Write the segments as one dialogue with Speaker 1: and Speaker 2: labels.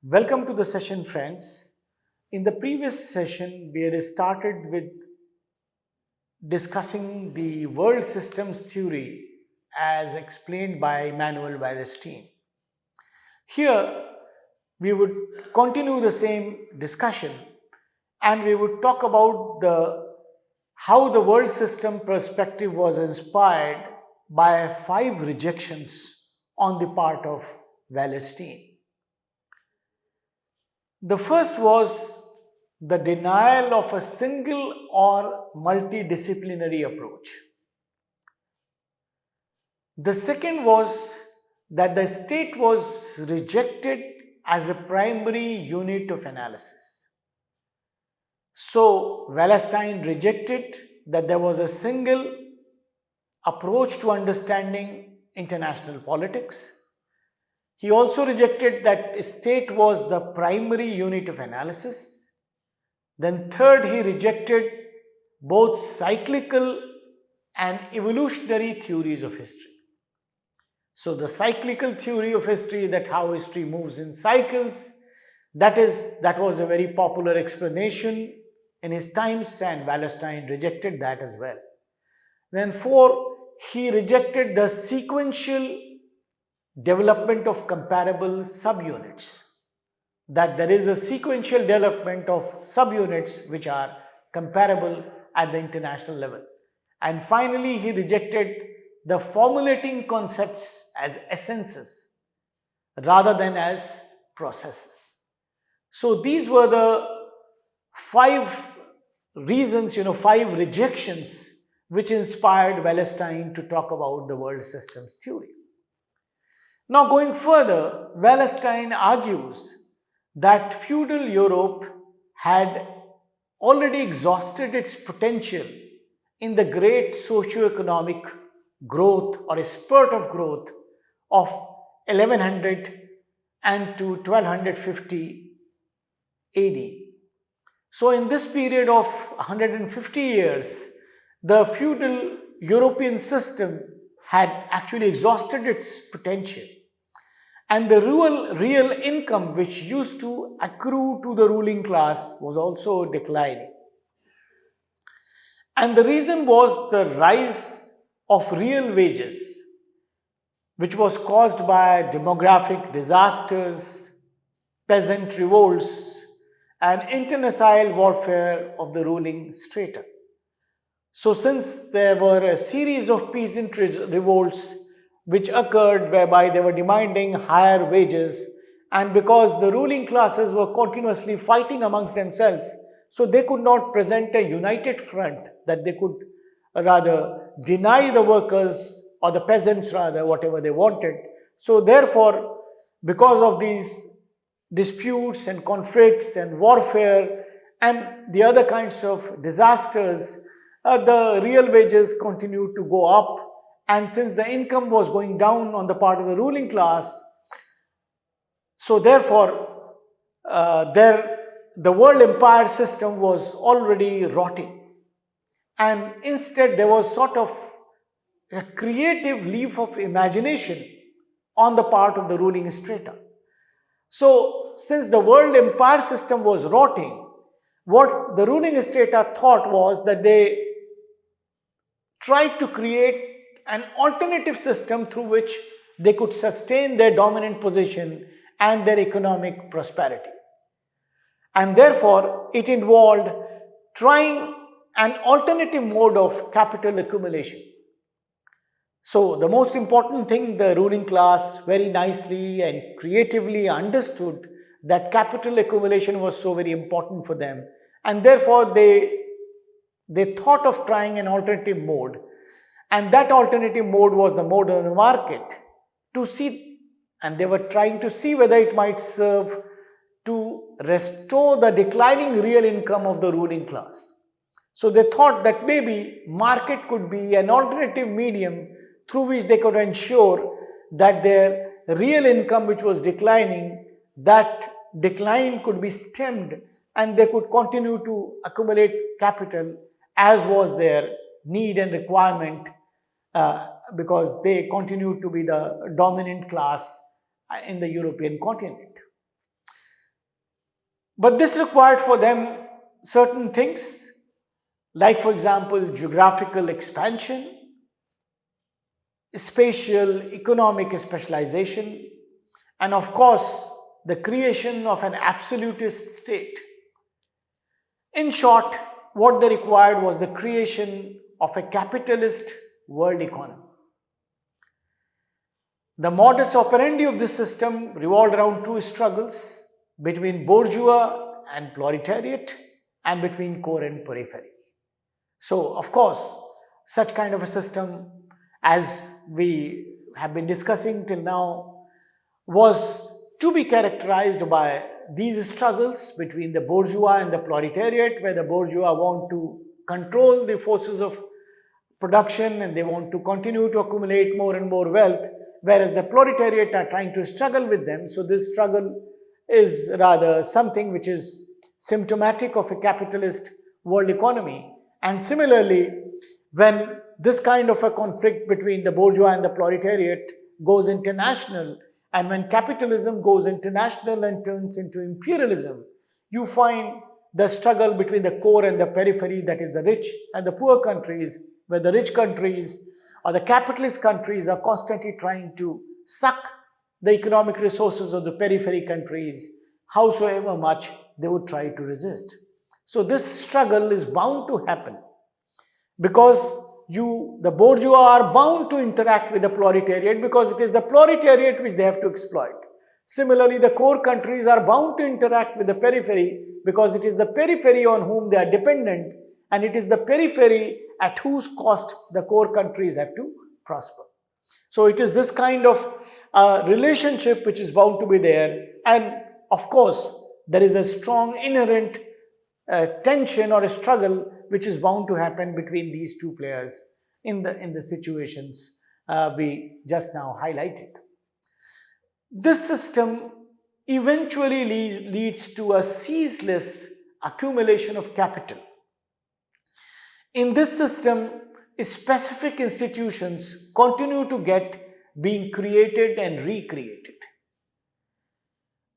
Speaker 1: Welcome to the session, friends. In the previous session, we had started with discussing the world systems theory as explained by Manuel Wallerstein. Here, we would continue the same discussion and we would talk about how the world system perspective was inspired by 5 rejections on the part of Wallerstein. The first was the denial of a single or multidisciplinary approach. The second was that the state was rejected as a primary unit of analysis. So, Wallerstein rejected that there was a single approach to understanding international politics. He also rejected that state was the primary unit of analysis. Then third, he rejected both cyclical and evolutionary theories of history. So the cyclical theory of history, that how history moves in cycles, that was a very popular explanation in his times, and Wallerstein rejected that as well. Then four, he rejected the sequential development of comparable subunits, that there is a sequential development of subunits which are comparable at the international level. And finally, he rejected the formulating concepts as essences rather than as processes. So these were the 5 reasons, 5 rejections which inspired Wallerstein to talk about the world systems theory. Now, going further, Wallerstein argues that feudal Europe had already exhausted its potential in the great socio-economic growth or a spurt of growth of 1100 and to 1250 AD. So, in this period of 150 years, the feudal European system had actually exhausted its potential, and the real income which used to accrue to the ruling class was also declining. And the reason was the rise of real wages, which was caused by demographic disasters, peasant revolts, and internecine warfare of the ruling strata. So since there were a series of peasant revolts which occurred whereby they were demanding higher wages, and because the ruling classes were continuously fighting amongst themselves, so they could not present a united front that they could rather deny the workers or the peasants rather whatever they wanted. So therefore, because of these disputes and conflicts and warfare and the other kinds of disasters, the real wages continued to go up, and since the income was going down on the part of the ruling class, so therefore the world empire system was already rotting, and instead there was sort of a creative leap of imagination on the part of the ruling strata. So since the world empire system was rotting, what the ruling strata thought was that they tried to create an alternative system through which they could sustain their dominant position and their economic prosperity. And therefore, it involved trying an alternative mode of capital accumulation. So, the most important thing, the ruling class very nicely and creatively understood that capital accumulation was so very important for them, and therefore they thought of trying an alternative mode, and that alternative mode was the mode of the market to see, and they were trying to see whether it might serve to restore the declining real income of the ruling class. So they thought that maybe market could be an alternative medium through which they could ensure that their real income, which was declining, that decline could be stemmed and they could continue to accumulate capital as was their need and requirement, because they continued to be the dominant class in the European continent. But this required for them certain things, like, for example, geographical expansion, spatial economic specialization, and of course, the creation of an absolutist state. In short, what they required was the creation of a capitalist world economy. The modus operandi of this system revolved around two struggles between bourgeois and proletariat, and between core and periphery. So, of course, such kind of a system, as we have been discussing till now, was to be characterized by these struggles between the bourgeois and the proletariat, where the bourgeois want to control the forces of production and they want to continue to accumulate more and more wealth, whereas the proletariat are trying to struggle with them. So this struggle is rather something which is symptomatic of a capitalist world economy. And similarly, when this kind of a conflict between the bourgeois and the proletariat goes international, and when capitalism goes international and turns into imperialism, you find the struggle between the core and the periphery, that is the rich and the poor countries, where the rich countries or the capitalist countries are constantly trying to suck the economic resources of the periphery countries, howsoever much they would try to resist. So this struggle is bound to happen, because the bourgeois are bound to interact with the proletariat, because it is the proletariat which they have to exploit. Similarly, the core countries are bound to interact with the periphery, because it is the periphery on whom they are dependent, and it is the periphery at whose cost the core countries have to prosper. So it is this kind of relationship which is bound to be there, and of course there is a strong inherent tension or a struggle which is bound to happen between these two players in the situations we just now highlighted. This system eventually leads to a ceaseless accumulation of capital. In this system, specific institutions continue to being created and recreated.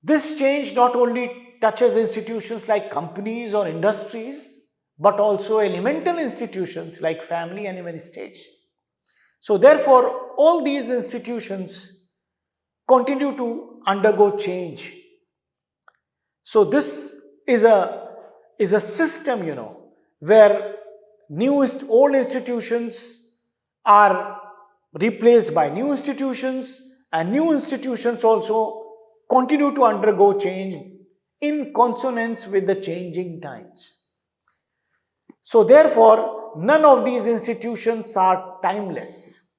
Speaker 1: This change not only touches institutions like companies or industries, but also elemental institutions like family and even states. So therefore, all these institutions continue to undergo change. So this is a system, where old institutions are replaced by new institutions, and new institutions also continue to undergo change in consonance with the changing times. So therefore, none of these institutions are timeless,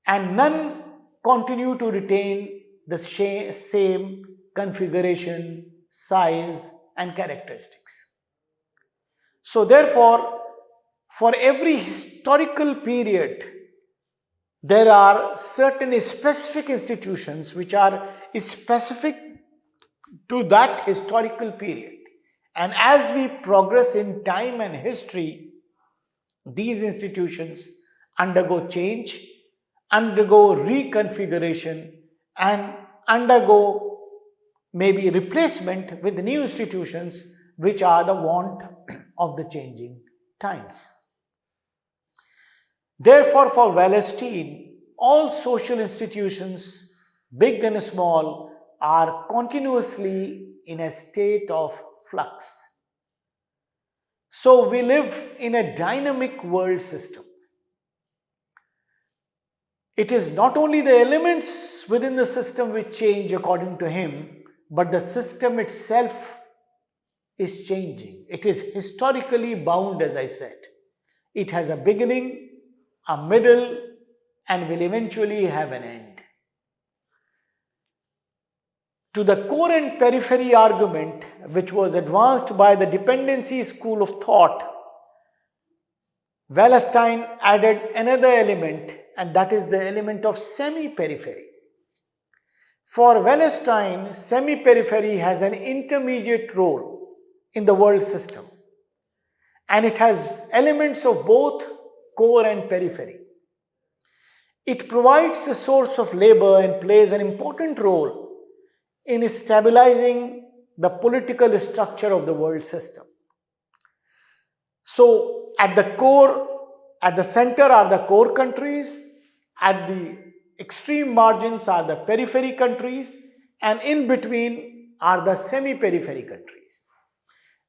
Speaker 1: and none continue to retain the same configuration, size, and characteristics. So therefore, for every historical period, there are certain specific institutions which are specific to that historical period. And as we progress in time and history, these institutions undergo change, undergo reconfiguration, and undergo maybe replacement with new institutions which are the want of the changing times. Therefore, for Wallerstein, all social institutions, big and small, are continuously in a state of flux. So we live in a dynamic world system. It is not only the elements within the system which change according to him, but the system itself is changing. It is historically bound, as I said. It has a beginning, a middle, and will eventually have an end. To the core and periphery argument, which was advanced by the dependency school of thought, Wallerstein added another element, and that is the element of semi-periphery. For Wallerstein, semi-periphery has an intermediate role in the world system, and it has elements of both core and periphery. It provides a source of labor and plays an important role in stabilizing the political structure of the world system. So at the core, at the center are the core countries, at the extreme margins are the periphery countries, and in between are the semi-periphery countries.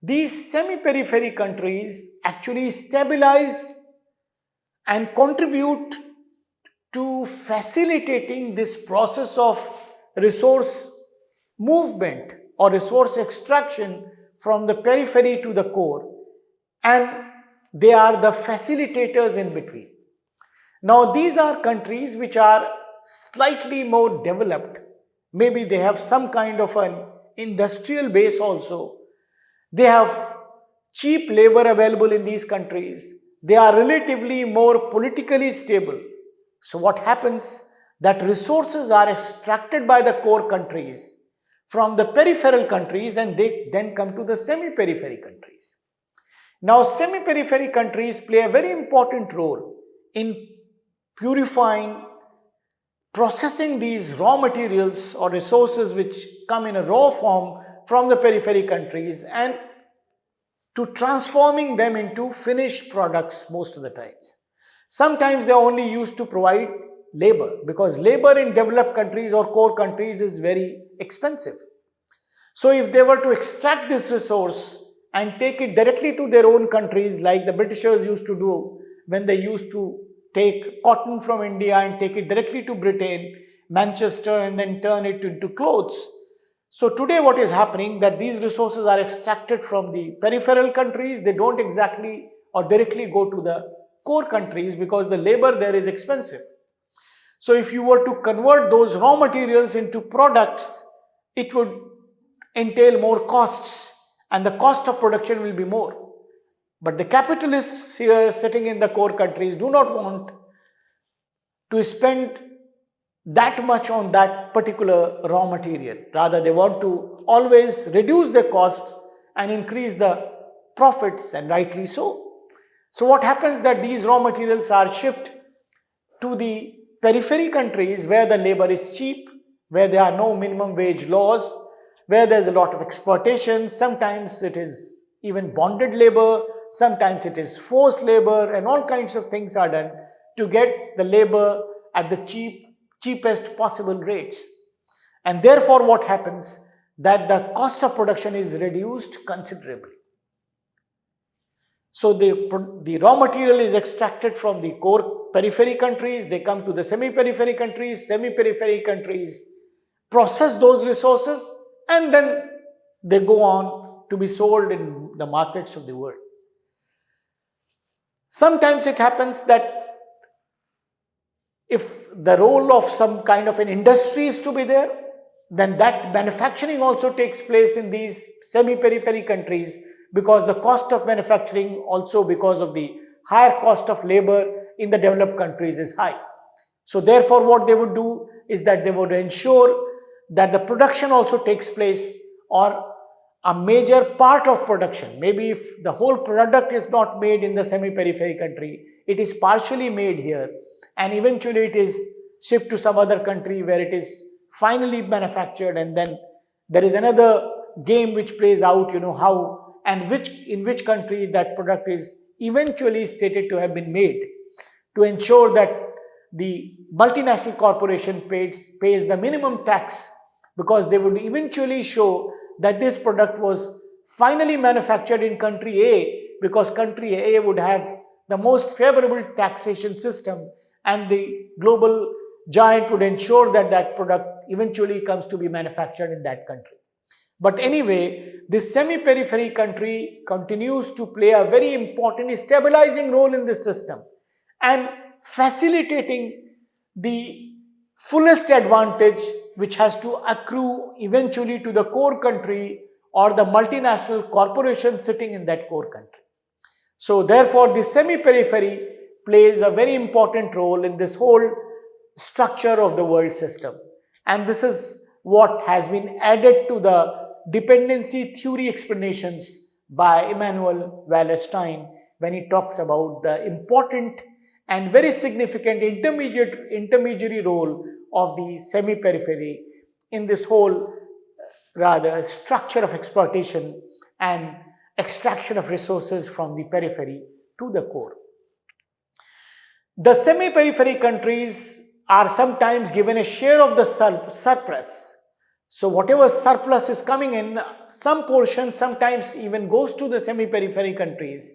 Speaker 1: These semi-periphery countries actually stabilize and contribute to facilitating this process of resource movement or resource extraction from the periphery to the core, and they are the facilitators in between. Now, these are countries which are slightly more developed. Maybe they have some kind of an industrial base also. They have cheap labor available in these countries. They are relatively more politically stable. So what happens, that resources are extracted by the core countries from the peripheral countries, and they then come to the semi-periphery countries. Now, semi-periphery countries play a very important role in purifying, processing these raw materials or resources which come in a raw form from the periphery countries, and to transforming them into finished products most of the times. Sometimes they are only used to provide labor, because labor in developed countries or core countries is very expensive. So if they were to extract this resource and take it directly to their own countries, like the Britishers used to do when they used to take cotton from India and take it directly to Britain, Manchester, and then turn it into clothes. So today what is happening, that these resources are extracted from the peripheral countries. They don't exactly or directly go to the core countries because the labor there is expensive. So if you were to convert those raw materials into products, it would entail more costs, and the cost of production will be more. But the capitalists here sitting in the core countries do not want to spend that much on that particular raw material. Rather, they want to always reduce the costs and increase the profits, and rightly so. So what happens, that these raw materials are shipped to the periphery countries where the labor is cheap, where there are no minimum wage laws, where there's a lot of exploitation. Sometimes it is even bonded labor, sometimes it is forced labor, and all kinds of things are done to get the labor at the cheapest possible rates. And therefore what happens, that the cost of production is reduced considerably. So the raw material is extracted from the core periphery countries, they come to the semi-periphery countries process those resources, and then they go on to be sold in the markets of the world. Sometimes it happens that if the role of some kind of an industry is to be there, then that manufacturing also takes place in these semi-periphery countries, because the cost of manufacturing also, because of the higher cost of labor in the developed countries, is high. So therefore what they would do is that they would ensure that the production also takes place, or a major part of production. Maybe if the whole product is not made in the semi-periphery country, it is partially made here, and eventually it is shipped to some other country where it is finally manufactured, and then there is another game which plays out, how and in which country that product is eventually stated to have been made, to ensure that the multinational corporation pays the minimum tax, because they would eventually show that this product was finally manufactured in country A, because country A would have the most favorable taxation system, and the global giant would ensure that that product eventually comes to be manufactured in that country. But anyway, this semi-periphery country continues to play a very important stabilizing role in this system, and facilitating the fullest advantage which has to accrue eventually to the core country or the multinational corporation sitting in that core country. So therefore, the semi-periphery plays a very important role in this whole structure of the world system. And this is what has been added to the dependency theory explanations by Immanuel Wallerstein, when he talks about the important and very significant intermediary role of the semi-periphery in this whole rather structure of exploitation and extraction of resources from the periphery to the core. The semi-periphery countries are sometimes given a share of the surplus. So whatever surplus is coming in, some portion sometimes even goes to the semi-periphery countries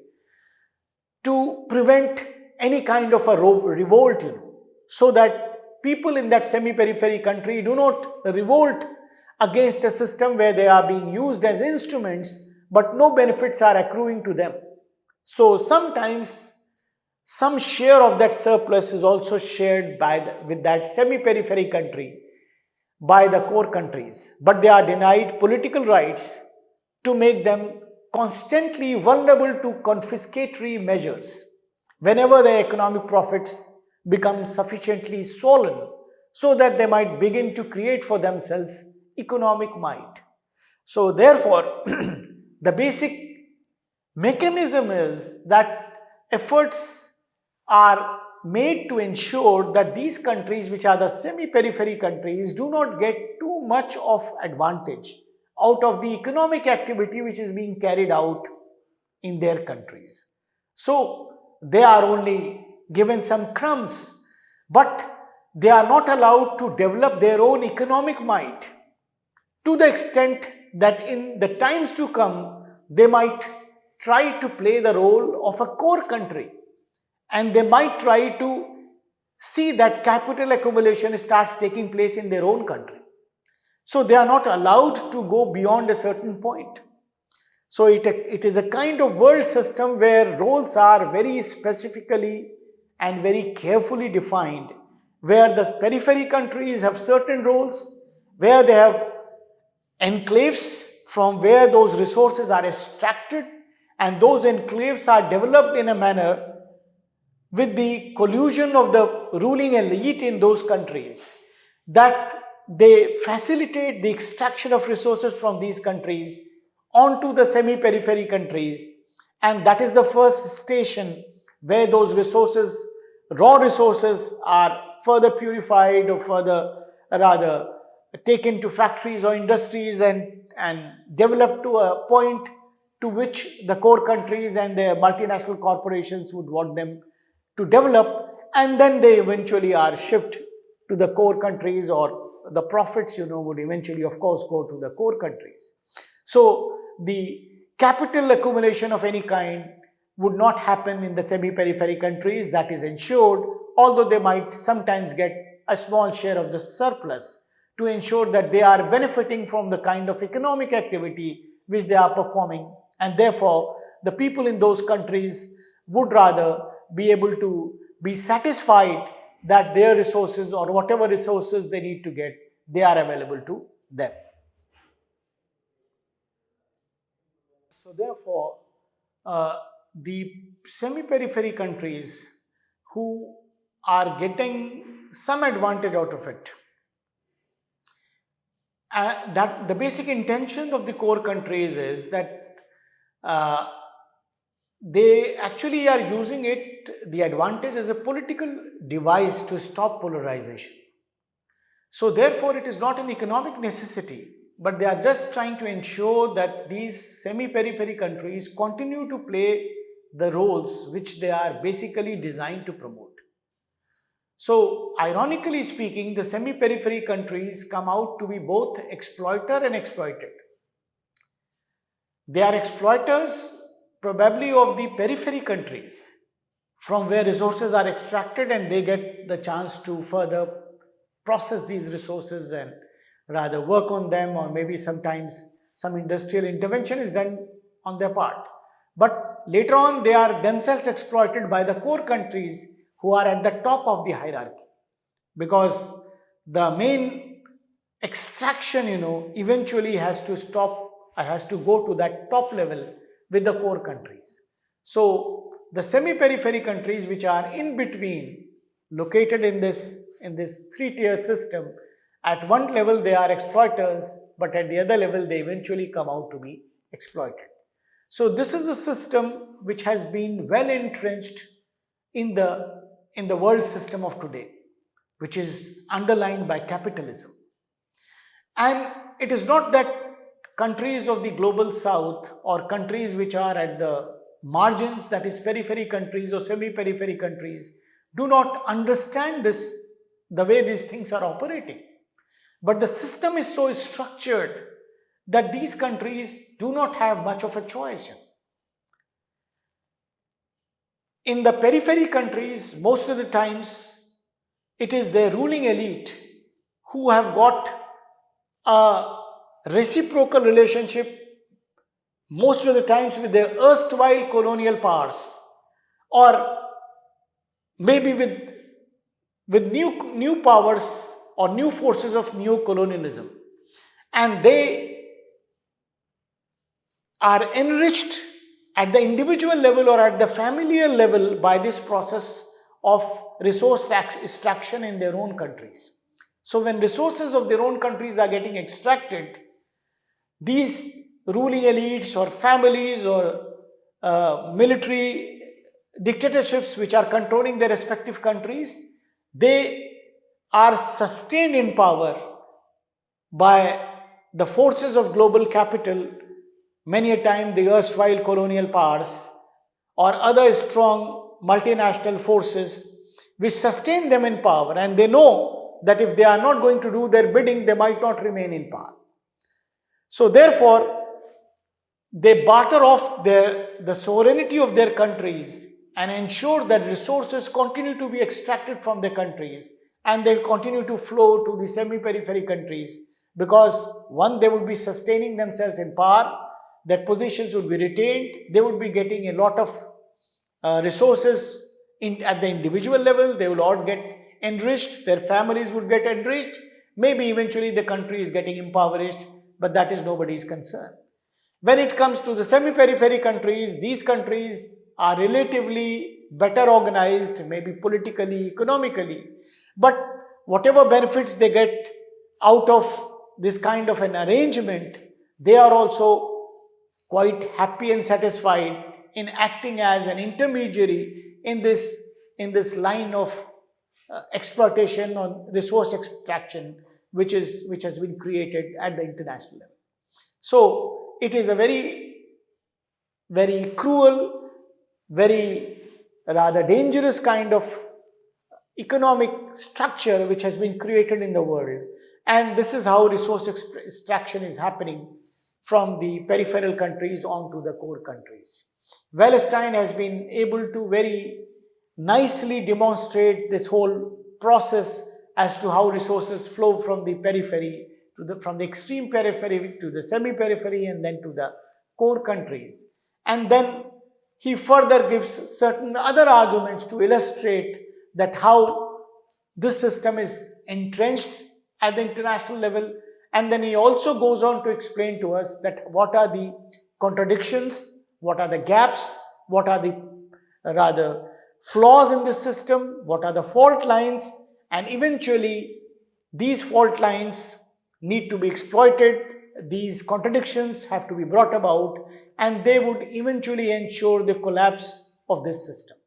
Speaker 1: to prevent any kind of a revolt, so that people in that semi-periphery country do not revolt against a system where they are being used as instruments, but no benefits are accruing to them. So sometimes some share of that surplus is also shared with that semi-periphery country by the core countries, but they are denied political rights to make them constantly vulnerable to confiscatory measures whenever their economic profits become sufficiently swollen, so that they might begin to create for themselves economic might. So therefore, the basic mechanism is that efforts are made to ensure that these countries, which are the semi-periphery countries, do not get too much of advantage out of the economic activity which is being carried out in their countries. So they are only given some crumbs, but they are not allowed to develop their own economic might to the extent that in the times to come they might try to play the role of a core country, and they might try to see that capital accumulation starts taking place in their own country. So they are not allowed to go beyond a certain point. So it is a kind of world system where roles are very specifically and very carefully defined, where the periphery countries have certain roles, where they have enclaves from where those resources are extracted, and those enclaves are developed in a manner with the collusion of the ruling elite in those countries, that they facilitate the extraction of resources from these countries onto the semi-periphery countries, and that is the first station where those resources, raw resources, are further purified or further rather taken to factories or industries and developed to a point to which the core countries and their multinational corporations would want them to develop, and then they eventually are shipped to the core countries, or the profits would eventually of course go to the core countries. So the capital accumulation of any kind would not happen in the semi-periphery countries, that is ensured, although they might sometimes get a small share of the surplus to ensure that they are benefiting from the kind of economic activity which they are performing, and therefore the people in those countries would rather be able to be satisfied that their resources, or whatever resources they need to get, they are available to them. So therefore, the semi-periphery countries who are getting some advantage out of it, that the basic intention of the core countries is that uh, they actually are using the advantage as a political device to stop polarization. So therefore, it is not an economic necessity, but they are just trying to ensure that these semi-periphery countries continue to play the roles which they are basically designed to promote. So ironically speaking, the semi-periphery countries come out to be both exploiter and exploited. They are exploiters probably of the periphery countries from where resources are extracted, and they get the chance to further process these resources and rather work on them, or maybe sometimes some industrial intervention is done on their part. But later on, they are themselves exploited by the core countries who are at the top of the hierarchy, because the main extraction eventually has to stop or has to go to that top level with the core countries. So the semi-periphery countries, which are in between, located in this three-tier system, at one level they are exploiters, but at the other level they eventually come out to be exploited. So this is a system which has been well entrenched in the world system of today, which is underlined by capitalism. And it is not that countries of the global south or countries which are at the margins, that is periphery countries or semi-periphery countries, do not understand this, the way these things are operating. But the system is so structured that these countries do not have much of a choice. In the periphery countries, most of the times, it is the ruling elite who have got a reciprocal relationship most of the times with their erstwhile colonial powers, or maybe with new powers or new forces of new colonialism, and they are enriched at the individual level or at the familial level by this process of resource extraction in their own countries. So when resources of their own countries are getting extracted, these ruling elites or families or military dictatorships which are controlling their respective countries, they are sustained in power by the forces of global capital, many a time the erstwhile colonial powers or other strong multinational forces which sustain them in power, and they know that if they are not going to do their bidding, they might not remain in power. So therefore, they barter off the sovereignty of their countries and ensure that resources continue to be extracted from their countries and they continue to flow to the semi-periphery countries, because one, they would be sustaining themselves in power, their positions would be retained, they would be getting a lot of resources at the individual level, they will all get enriched, their families would get enriched, maybe eventually the country is getting impoverished, but that is nobody's concern. When it comes to the semi-periphery countries, these countries are relatively better organized, maybe politically, economically, but whatever benefits they get out of this kind of an arrangement, they are also quite happy and satisfied in acting as an intermediary in this line of exploitation or resource extraction which has been created at the international level. So it is a very, very cruel, very rather dangerous kind of economic structure which has been created in the world, and this is how resource extraction is happening from the peripheral countries onto the core countries. Wallerstein has been able to very nicely demonstrate this whole process as to how resources flow from the periphery from the extreme periphery to the semi-periphery and then to the core countries. And then he further gives certain other arguments to illustrate that how this system is entrenched at the international level, and then he also goes on to explain to us that what are the contradictions, what are the gaps, what are the rather flaws in this system, what are the fault lines, and eventually these fault lines need to be exploited, these contradictions have to be brought about, and they would eventually ensure the collapse of this system.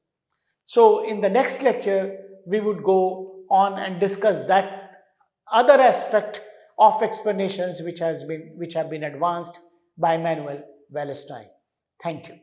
Speaker 1: So in the next lecture, we would go on and discuss that other aspect of explanations which have been advanced by Manuel Wallerstein. Thank you.